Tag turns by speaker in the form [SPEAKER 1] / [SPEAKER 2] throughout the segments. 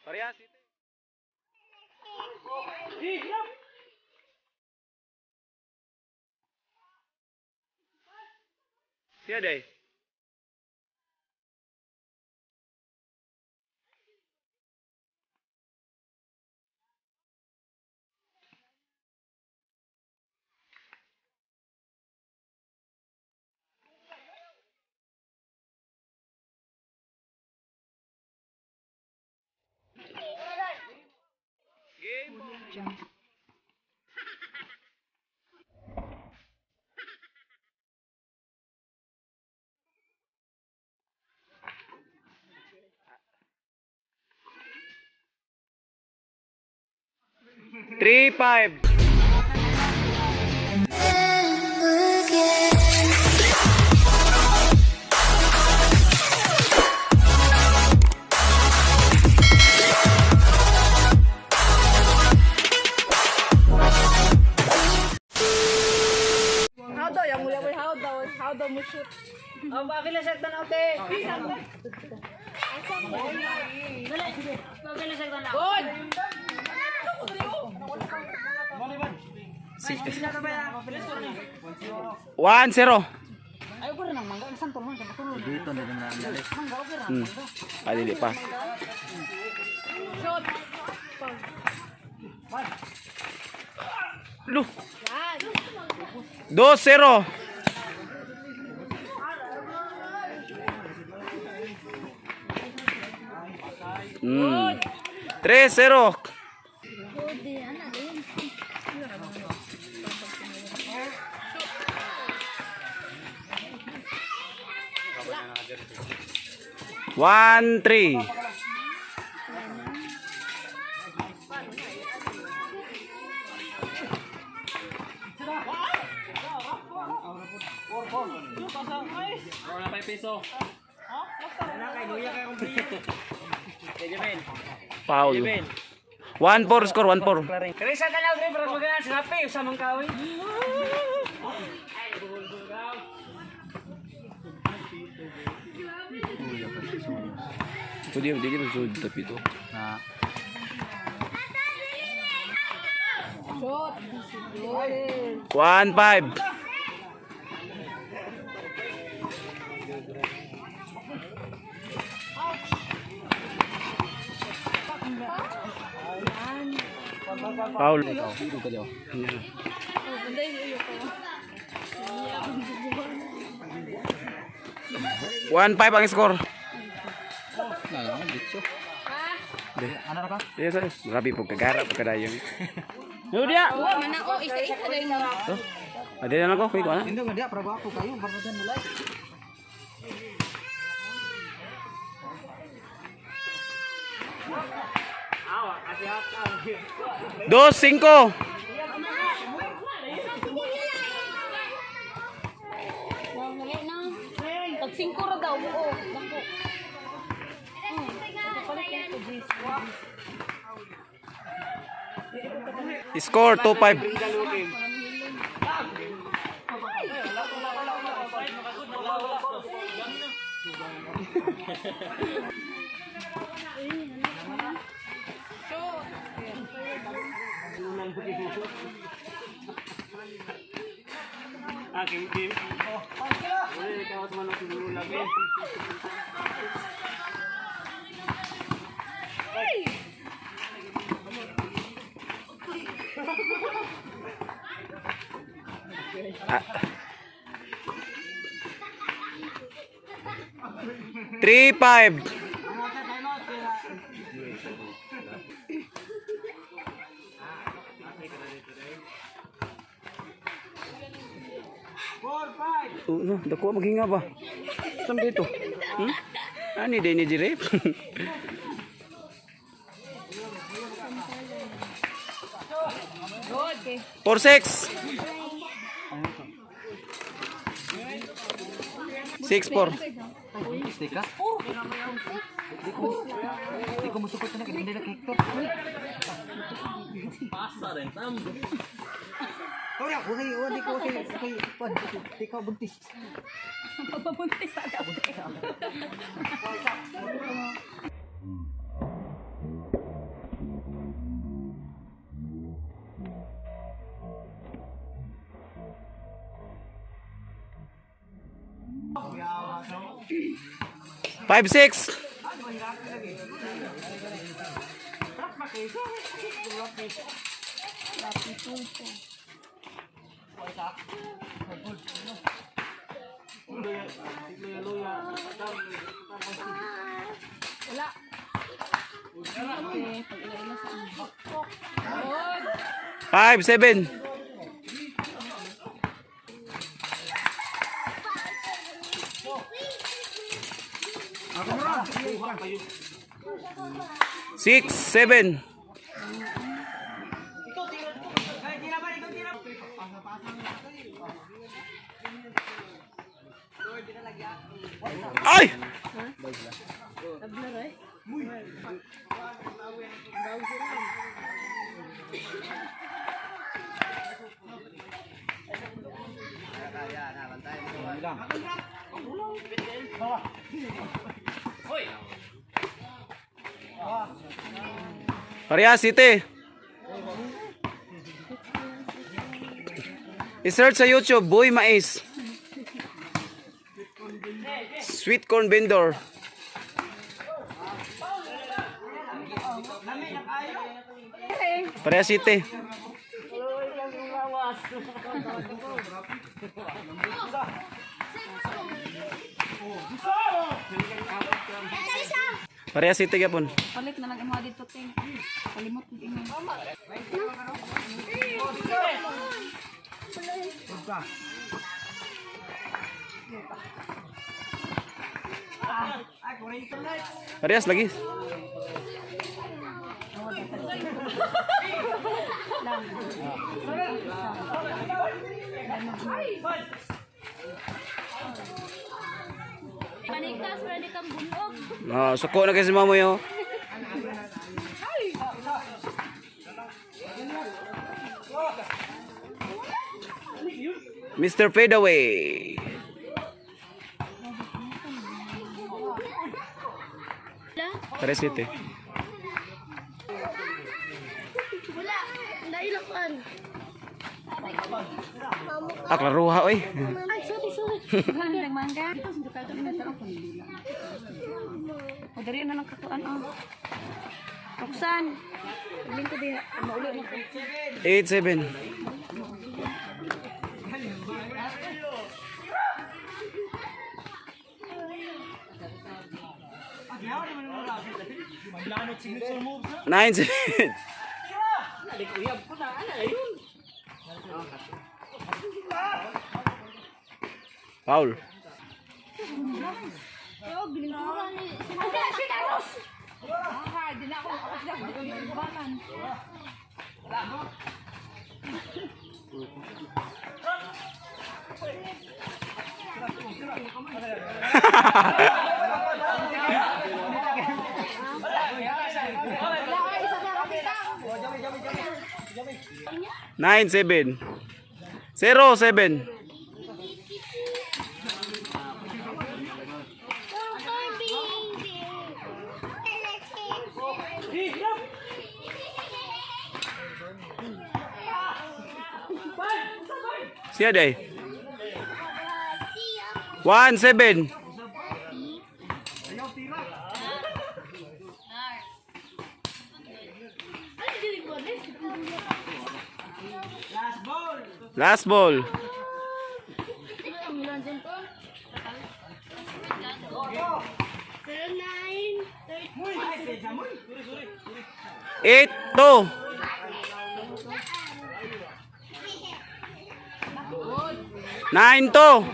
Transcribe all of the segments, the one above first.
[SPEAKER 1] Parehas itu. Siya day. Game. 3-5.
[SPEAKER 2] How daw mo shoot?
[SPEAKER 3] Oh, bakit lang saktan ako, te? Bakit lang saktan ako?
[SPEAKER 2] Good!
[SPEAKER 1] 1-0.
[SPEAKER 3] Ayaw ko rin ang mangga. Ang santol man. Dito na naman ang dalis. Mangga, okay rin.
[SPEAKER 1] Adili pa.
[SPEAKER 2] Shoot!
[SPEAKER 1] Lu. 2-0. Hmm. 3-0. One, 3.
[SPEAKER 3] Wala pa peso. Wala kay Luya kay kumpleto. Kaya Ben.
[SPEAKER 1] Foul. 1-4 score, 1-4.
[SPEAKER 3] Krisa ka na rin para magana sa happy sa mangkawi.
[SPEAKER 1] Pwede masud tapi itu.
[SPEAKER 2] Shoot! Good!
[SPEAKER 1] 1-5. Foul. Itu ka daw.
[SPEAKER 2] Banday iyo ko.
[SPEAKER 1] 1-5 ang score.
[SPEAKER 3] Ano na ka?
[SPEAKER 1] Iya sa. Grabe po kagara pagkadayon. Yo dia.
[SPEAKER 2] Mana o isa-isa rin mo.
[SPEAKER 1] Ada na ako, kuy ko na.
[SPEAKER 3] Hindi nga dia para ako kayo para sa nalay. Awa, kasi haka.
[SPEAKER 1] 2-5.
[SPEAKER 2] Pag 5 ra daw. Oo, dako.
[SPEAKER 1] Score 2-5.
[SPEAKER 3] Aking team. Uy, ikaw naman ang siguro lagi.
[SPEAKER 1] Ah. 3-5. No, dako maghinga ba? Saan dito? Ani din ni Jirep. 4-6. 6-4.
[SPEAKER 3] Stay ka? Di ko musukot na hindi na Hector. Pasa rin, tam. Ora, di ko buntis.
[SPEAKER 2] Pabuntis agad.
[SPEAKER 1] 5-6.
[SPEAKER 2] Wala. Okay, pag-ilagay na sa ano.
[SPEAKER 1] 5-7. Six, 7. Ay!
[SPEAKER 2] Tabler eh.
[SPEAKER 1] Parehas, City. I-search sa YouTube, Boy Mais. Sweet corn vendor. Parehas, City. Parehas, City kapon.
[SPEAKER 2] Palit na lang imo dito ting. Kalimot ng imo.
[SPEAKER 1] Parehas lagi.
[SPEAKER 2] Panikas, pwede kang bunog.
[SPEAKER 1] Oh, suko na kasi mamo yo. Mr. Fadeaway. Parehas, City.
[SPEAKER 2] Wala. Nailakan.
[SPEAKER 1] Ah, klaruha, oy.
[SPEAKER 2] Ay, sorry. Mangga. Ito, hindi ka ito inatarong pamilya. O, dari na lang katuan, oh. Roxanne. Galing ko diha. Maulo na ko.
[SPEAKER 1] 8-7. Nine, 7. Foul.
[SPEAKER 2] Yo, bilingkuran ni. Ada si Carlos. Ah, di na ako nakakasya. Di ko nagbakan.
[SPEAKER 1] Nine, 7. 0-7. Siya day. 1-7. Last ball. Eight, 2. Nine, 2.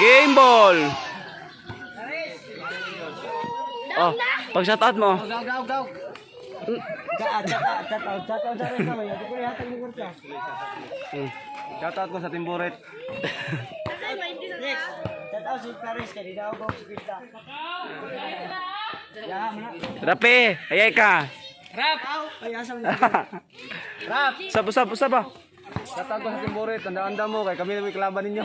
[SPEAKER 1] Game ball. Oh, pag shoutout mo.
[SPEAKER 3] Gaw. Shoutout ko sa Timburet. Shoutout si Clarice kay daw go si Pita.
[SPEAKER 1] Rapi, ayay ka.
[SPEAKER 3] Rap. Rap.
[SPEAKER 1] Saba.
[SPEAKER 3] Shoutout ko sa Timburet. Tanda-anda mo kay kami na may kalaban ninyo.